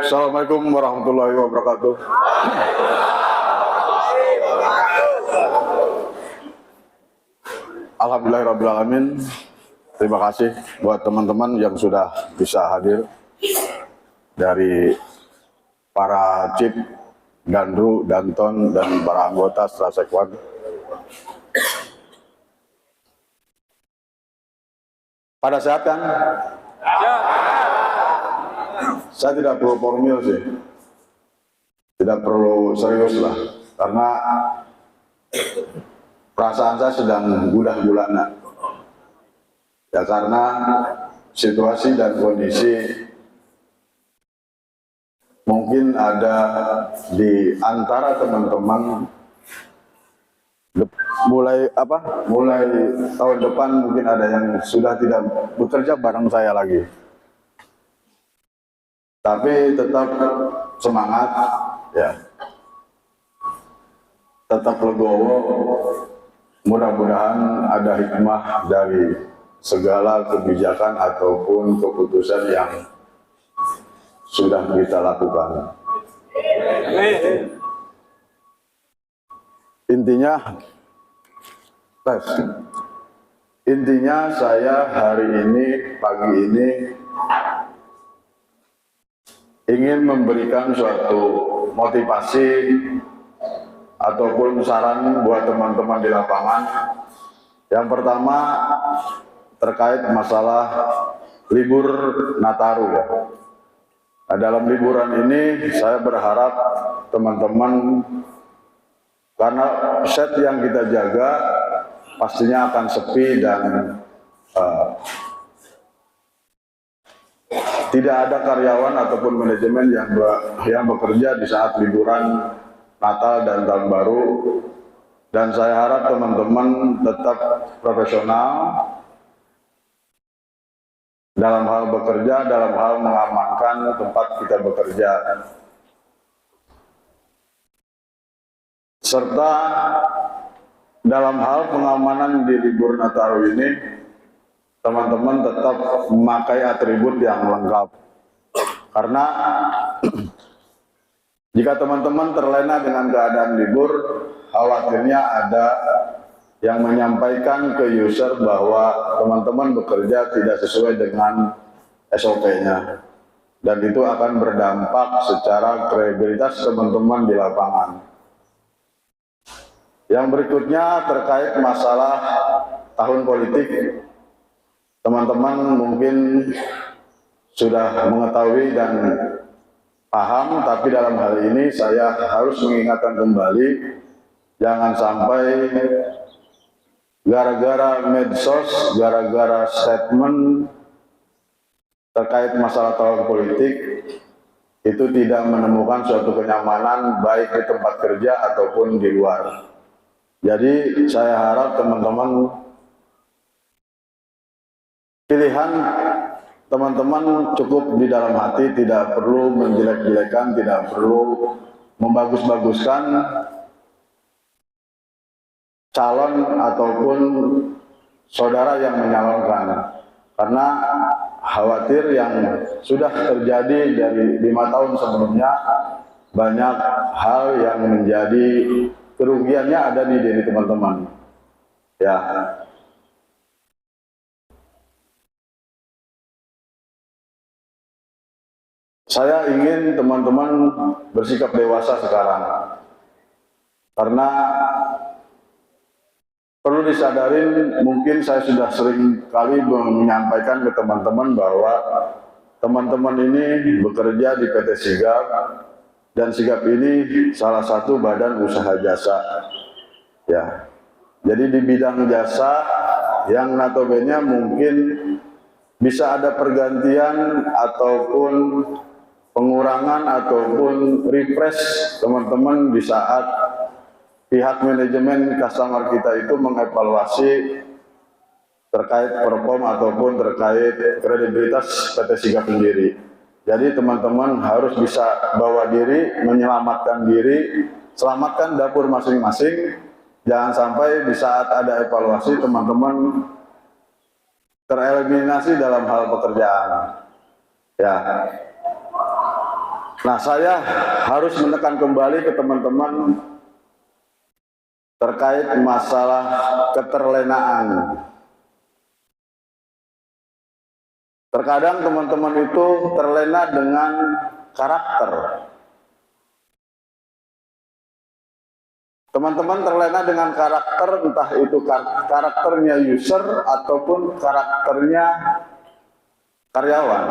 Assalamualaikum warahmatullahi wabarakatuh. Alhamdulillahirrahmanirrahim. Terima kasih buat teman-teman yang sudah bisa hadir, dari para Cip, Gandru, Danton, dan para anggota Strasekwan. Pada sehat kan? Saya tidak perlu formil sih, tidak perlu serius lah, karena perasaan saya sedang gundah gulana. Ya karena situasi dan kondisi mungkin ada di antara teman-teman mulai tahun depan mungkin ada yang sudah tidak bekerja bareng saya lagi. Tapi tetap semangat, ya, tetap legowo. Mudah-mudahan ada hikmah dari segala kebijakan ataupun keputusan yang sudah kita lakukan. Intinya saya hari ini, pagi ini ingin memberikan suatu motivasi ataupun saran buat teman-teman di lapangan. Yang pertama terkait masalah libur Nataru, ya. Nah, dalam liburan ini saya berharap teman-teman, karena set yang kita jaga pastinya akan sepi dan tidak ada karyawan ataupun manajemen yang bekerja di saat liburan Natal dan Tahun Baru. Dan saya harap teman-teman tetap profesional dalam hal bekerja, dalam hal mengamankan tempat kita bekerja. Serta dalam hal pengamanan di libur Nataru ini, teman-teman tetap memakai atribut yang lengkap. Karena jika teman-teman terlena dengan keadaan libur, khawatirnya ada yang menyampaikan ke user bahwa teman-teman bekerja tidak sesuai dengan SOP-nya. Dan itu akan berdampak secara kredibilitas teman-teman di lapangan. Yang berikutnya terkait masalah tahun politik. Teman-teman mungkin sudah mengetahui dan paham, tapi dalam hal ini saya harus mengingatkan kembali, jangan sampai gara-gara medsos, gara-gara statement terkait masalah tahun politik itu tidak menemukan suatu kenyamanan baik di tempat kerja ataupun di luar. Jadi saya harap teman-teman, pilihan teman-teman cukup di dalam hati, tidak perlu menjelek-jelekan, tidak perlu membagus-baguskan calon ataupun saudara yang menyalonkan. Karena khawatir yang sudah terjadi dari 5 tahun sebelumnya, banyak hal yang menjadi kerugiannya ada di diri teman-teman. Ya. Saya ingin teman-teman bersikap dewasa sekarang. Karena perlu disadarin, mungkin saya sudah sering kali menyampaikan ke teman-teman bahwa teman-teman ini bekerja di PT Sigap, dan Sigap ini salah satu badan usaha jasa. Ya. Jadi di bidang jasa yang notabene mungkin bisa ada pergantian ataupun pengurangan ataupun refresh teman-teman di saat pihak manajemen customer kita itu mengevaluasi terkait perform ataupun terkait kredibilitas PT Sigap sendiri. Jadi teman-teman harus bisa bawa diri, menyelamatkan diri, selamatkan dapur masing-masing. Jangan sampai di saat ada evaluasi teman-teman tereliminasi dalam hal pekerjaan. Ya. Nah, saya harus menekan kembali ke teman-teman terkait masalah keterlenaan. Terkadang teman-teman itu terlena dengan karakter. Teman-teman terlena dengan karakter, entah itu karakternya user ataupun karakternya karyawan.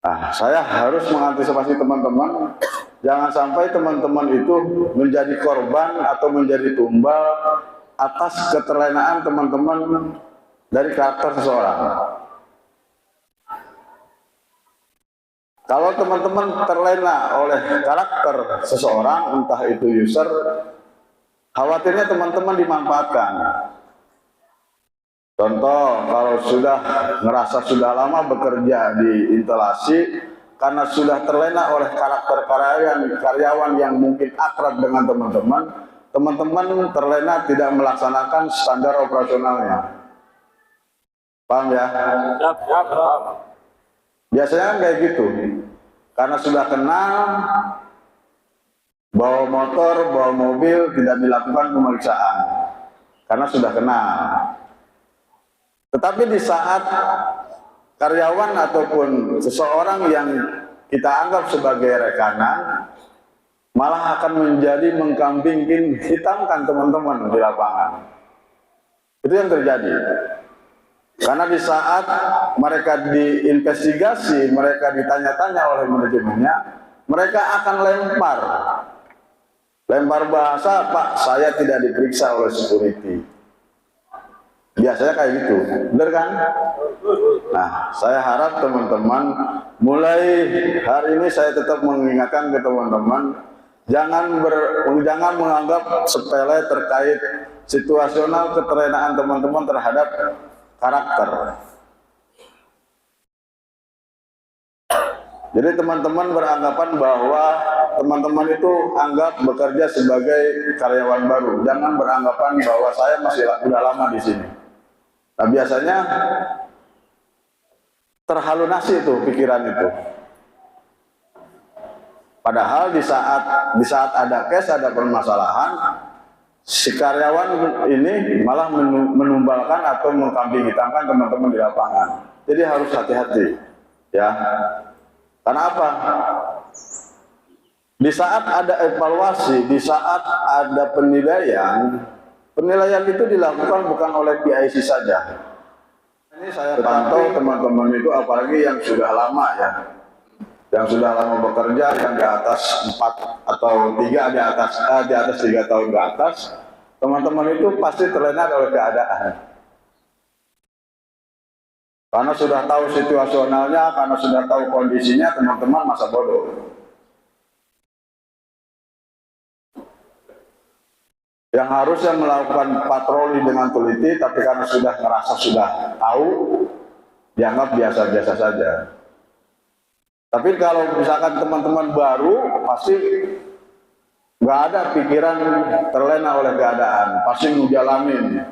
Nah, saya harus mengantisipasi teman-teman, jangan sampai teman-teman itu menjadi korban atau menjadi tumbal atas keterlenaan teman-teman dari karakter seseorang. Kalau teman-teman terlena oleh karakter seseorang, entah itu user, khawatirnya teman-teman dimanfaatkan. Contoh, kalau sudah ngerasa sudah lama bekerja di instalasi, karena sudah terlena oleh karakter karyawan yang mungkin akrab dengan teman-teman, teman-teman terlena tidak melaksanakan standar operasionalnya. Paham ya? Biasanya kan kayak gitu. Karena sudah kenal, bawa motor, bawa mobil, tidak dilakukan pemeriksaan. Karena sudah kenal. Tetapi di saat karyawan ataupun seseorang yang kita anggap sebagai rekanan, malah akan menjadi mengkambing hitamkan teman-teman di lapangan. Itu yang terjadi. Karena di saat mereka diinvestigasi, mereka ditanya-tanya oleh manajemennya, mereka akan lempar bahasa, Pak, saya tidak diperiksa oleh security. Biasanya kayak gitu, benar kan? Nah, saya harap teman-teman, mulai hari ini saya tetap mengingatkan ke teman-teman, jangan menganggap sepele terkait situasional keterlenaan teman-teman terhadap karakter. Jadi teman-teman beranggapan bahwa teman-teman itu anggap bekerja sebagai karyawan baru. Jangan beranggapan bahwa saya masih udah lama di sini. Nah, biasanya terhalunasi itu pikiran itu. Padahal di saat ada case, ada permasalahan, si karyawan ini malah menumbalkan atau mengkambing hitamkan teman-teman di lapangan. Jadi harus hati-hati, ya. Karena apa? Di saat ada evaluasi, di saat ada penilaian itu dilakukan bukan oleh PIC saja. Ini saya pantau teman-teman itu, apalagi yang sudah lama ya, yang sudah lama bekerja, yang di atas 4 atau 3, di atas 3 tahun ke atas, teman-teman itu pasti terlena oleh keadaan. Karena sudah tahu situasionalnya, karena sudah tahu kondisinya, teman-teman masa bodoh. Yang harusnya melakukan patroli dengan teliti, tapi karena sudah ngerasa sudah tahu, dianggap biasa-biasa saja. Tapi kalau misalkan teman-teman baru, pasti nggak ada pikiran terlena oleh keadaan, pasti ngejalanin.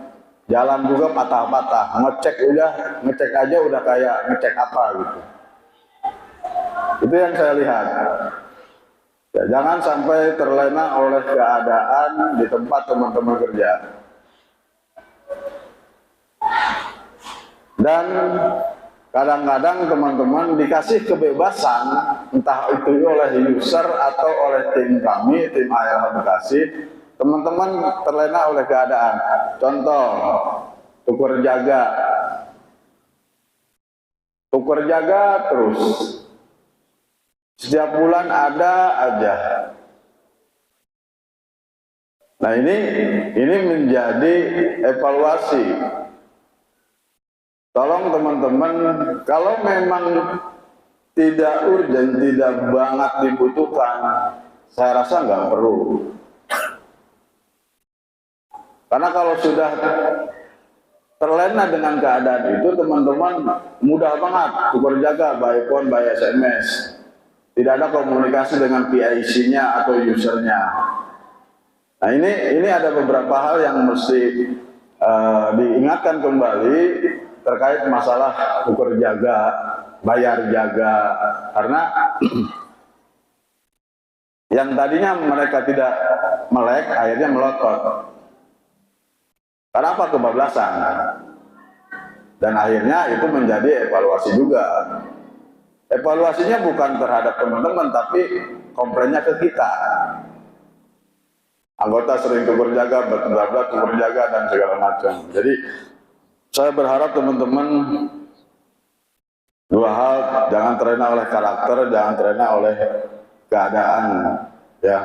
Jalan juga patah-patah, ngecek aja udah kayak ngecek apa gitu. Itu yang saya lihat. Ya, jangan sampai terlena oleh keadaan di tempat teman-teman kerja. Dan kadang-kadang teman-teman dikasih kebebasan, entah itu oleh user atau oleh tim kami, tim ALH Bekasi, teman-teman terlena oleh keadaan. Contoh, tuker jaga terus. Setiap bulan ada aja. Nah, ini menjadi evaluasi. Tolong teman-teman, kalau memang tidak urgent, tidak banget dibutuhkan, saya rasa nggak perlu. Karena kalau sudah terlena dengan keadaan itu, teman-teman mudah banget tuker jaga by phone, by SMS. Tidak ada komunikasi dengan PIC-nya atau usernya. Nah, ini ada beberapa hal yang mesti diingatkan kembali terkait masalah tuker jaga. bayar jaga, karena yang tadinya mereka tidak melek akhirnya melotot. Karena apa? Kebablasan. Dan akhirnya itu menjadi evaluasi juga. Evaluasinya bukan terhadap teman-teman, tapi komplainnya ke kita. Anggota sering tukur jaga, bertambah tukur jaga, dan segala macam. Jadi saya berharap teman-teman dua hal, jangan terlena oleh karakter, jangan terlena oleh keadaan. Ya,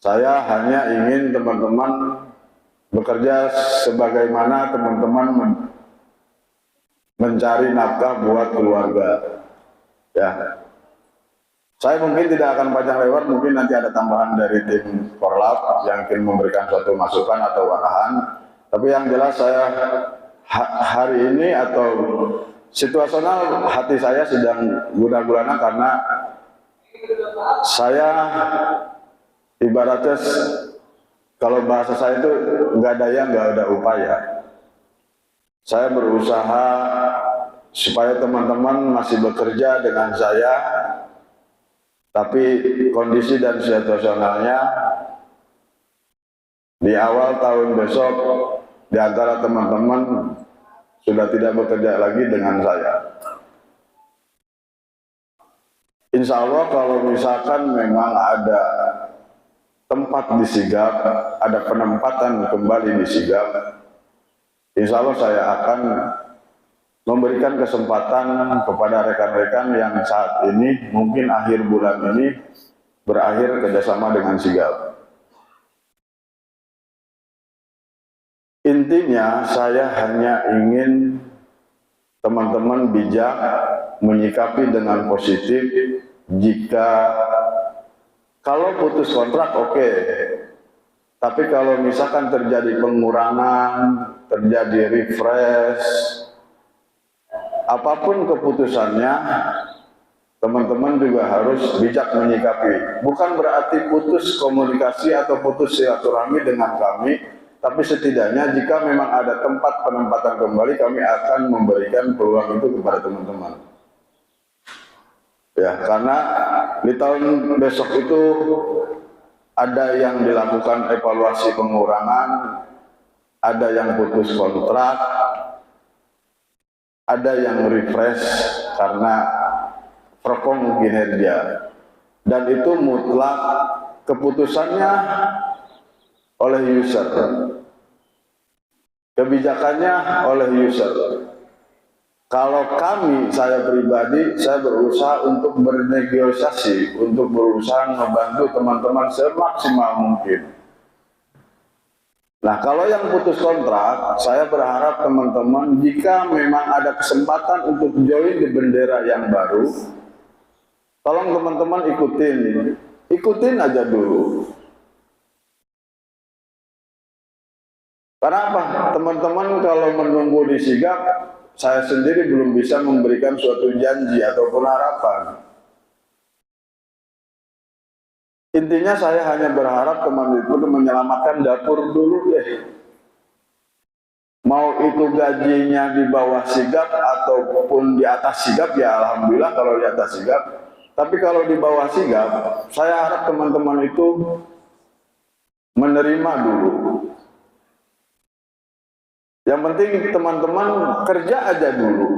saya hanya ingin teman-teman bekerja sebagaimana teman-teman mencari nafkah buat keluarga. Ya, saya mungkin tidak akan panjang lebar, mungkin nanti ada tambahan dari tim Korlap yang ingin memberikan suatu masukan atau arahan. Tapi yang jelas saya hari ini atau situasional hati saya sedang guna-gulana karena saya ibaratnya kalau bahasa saya itu nggak daya nggak ada upaya. Saya berusaha supaya teman-teman masih bekerja dengan saya, tapi kondisi dan situasionalnya di awal tahun besok di antara teman-teman sudah tidak bekerja lagi dengan saya. Insya Allah kalau misalkan memang ada tempat di Sigap, ada penempatan kembali di Sigap, insya Allah saya akan memberikan kesempatan kepada rekan-rekan yang saat ini mungkin akhir bulan ini berakhir kerjasama dengan Sigap. Intinya saya hanya ingin teman-teman bijak menyikapi dengan positif. Jika kalau putus kontrak oke. Tapi kalau misalkan terjadi pengurangan, terjadi refresh, apapun keputusannya, teman-teman juga harus bijak menyikapi. Bukan berarti putus komunikasi atau putus silaturahmi dengan kami, tapi setidaknya jika memang ada tempat penempatan kembali, kami akan memberikan peluang itu kepada teman-teman. Ya, karena di tahun besok itu ada yang dilakukan evaluasi pengurangan, ada yang putus kontrak, ada yang refresh karena perform kinerja, dan itu mutlak keputusannya oleh user, kebijakannya oleh user. Kalau kami, saya pribadi, saya berusaha untuk bernegosiasi, untuk berusaha membantu teman-teman semaksimal mungkin. Nah, kalau yang putus kontrak, saya berharap teman-teman jika memang ada kesempatan untuk join di bendera yang baru, tolong teman-teman ikutin aja dulu. Karena apa? Teman-teman kalau menunggu di Sigap, saya sendiri belum bisa memberikan suatu janji ataupun harapan. Intinya saya hanya berharap teman-teman menyelamatkan dapur dulu deh. Mau itu gajinya di bawah Sigap ataupun di atas Sigap, ya alhamdulillah kalau di atas Sigap. Tapi kalau di bawah Sigap, saya harap teman-teman itu menerima dulu. Yang penting teman-teman kerja aja dulu.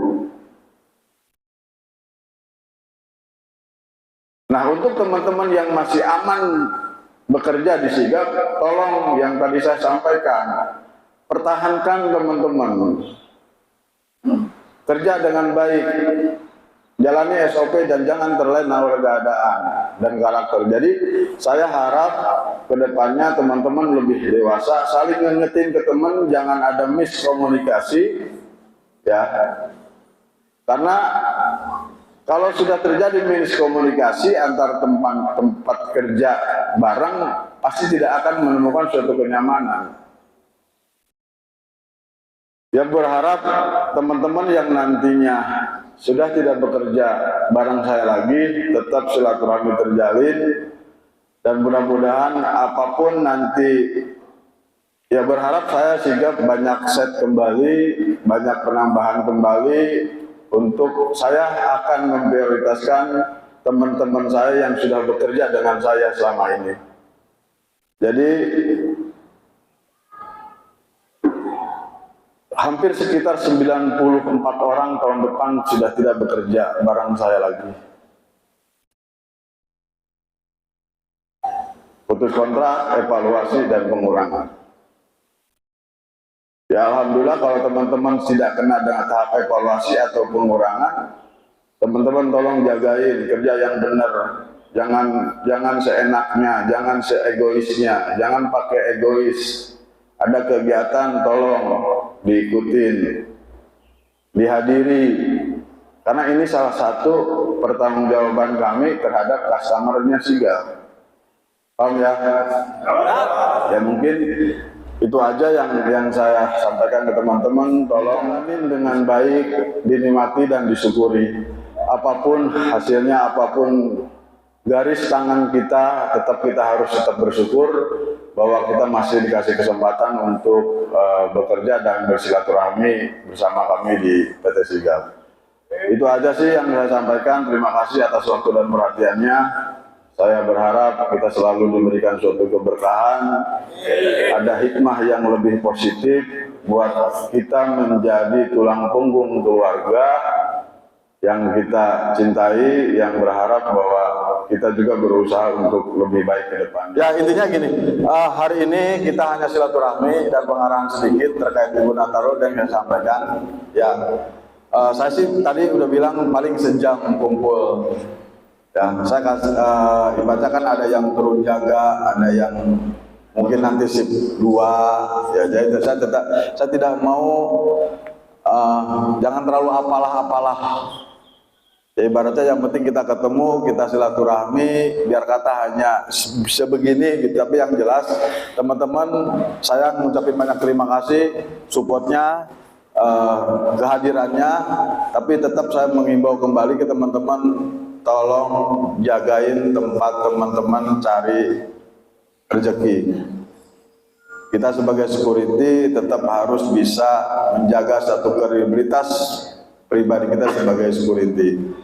Nah, untuk teman-teman yang masih aman bekerja di Sigap, tolong yang tadi saya sampaikan, pertahankan teman-teman. Kerja dengan baik, jalani SOP dan jangan terlena oleh keadaan dan karakter. Jadi saya harap kedepannya teman-teman lebih dewasa, saling ngingetin ke teman, jangan ada miskomunikasi, ya. Karena kalau sudah terjadi miskomunikasi antar tempat kerja bareng, pasti tidak akan menemukan suatu kenyamanan. Ya, berharap teman-teman yang nantinya sudah tidak bekerja bareng saya lagi, tetap silaturahmi terjalin, dan mudah-mudahan apapun nanti, ya berharap saya Sigap banyak set kembali, banyak penambahan kembali, untuk saya akan memprioritaskan teman-teman saya yang sudah bekerja dengan saya selama ini. Jadi hampir sekitar 94 orang tahun depan sudah tidak bekerja bareng saya lagi. Putus kontrak, evaluasi, dan pengurangan. Ya alhamdulillah kalau teman-teman tidak kena dengan tahap evaluasi atau pengurangan, teman-teman tolong jagain kerja yang benar. Jangan seenaknya, jangan seegoisnya, jangan pakai egois. Ada kegiatan tolong diikutin, dihadiri. Karena ini salah satu pertanggungjawaban kami terhadap customer-nya Sigap. Paham ya? Ya mungkin itu aja yang saya sampaikan ke teman-teman. Tolong dengan baik, dinikmati dan disyukuri. Apapun hasilnya, apapun garis tangan kita, kita harus tetap bersyukur bahwa kita masih dikasih kesempatan untuk bekerja dan bersilaturahmi bersama kami di PT Sigap. Itu aja sih yang saya sampaikan. Terima kasih atas waktu dan perhatiannya. Saya berharap kita selalu diberikan suatu keberkahan, ada hikmah yang lebih positif buat kita menjadi tulang punggung keluarga yang kita cintai, yang berharap bahwa kita juga berusaha untuk lebih baik ke depan. Ya intinya gini, hari ini kita hanya silaturahmi dan pengarahan sedikit terkait Ibu Nataru dan saya sampaikan. Ya, saya sih tadi udah bilang paling sejam kumpul. Ya, saya kasih dibacakan ada yang turun jaga, ada yang mungkin nanti sip 2. Ya, jadi saya tidak mau jangan terlalu apalah. Ya, ibaratnya yang penting kita ketemu, kita silaturahmi, biar kata hanya sebegini gitu. Tapi yang jelas teman-teman, saya mengucapkan banyak terima kasih supportnya, kehadirannya. Tapi tetap saya mengimbau kembali ke teman-teman, tolong jagain tempat teman-teman cari rezeki. Kita sebagai security tetap harus bisa menjaga satu kredibilitas pribadi kita sebagai security.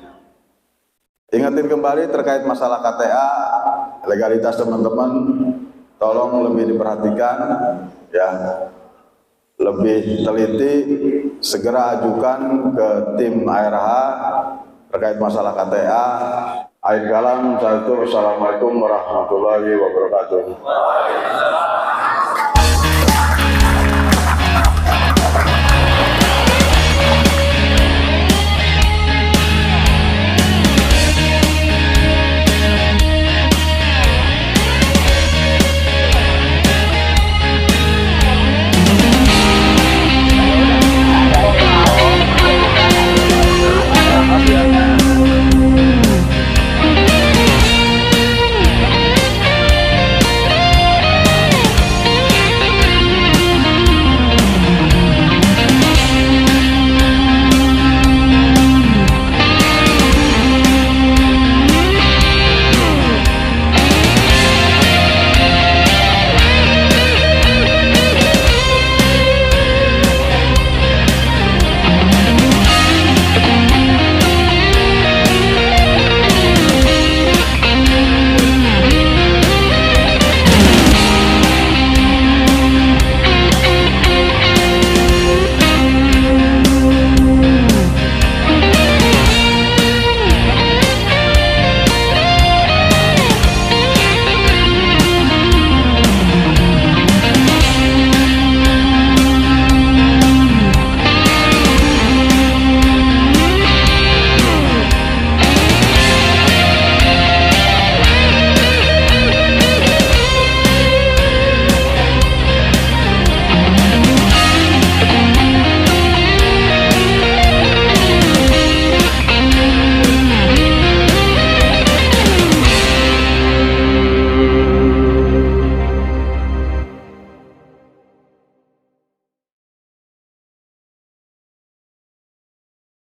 Ingatin kembali terkait masalah KTA, legalitas teman-teman, tolong lebih diperhatikan, ya, lebih teliti, segera ajukan ke tim ARH terkait masalah KTA. Akhir kalam, Assalamualaikum warahmatullahi wabarakatuh.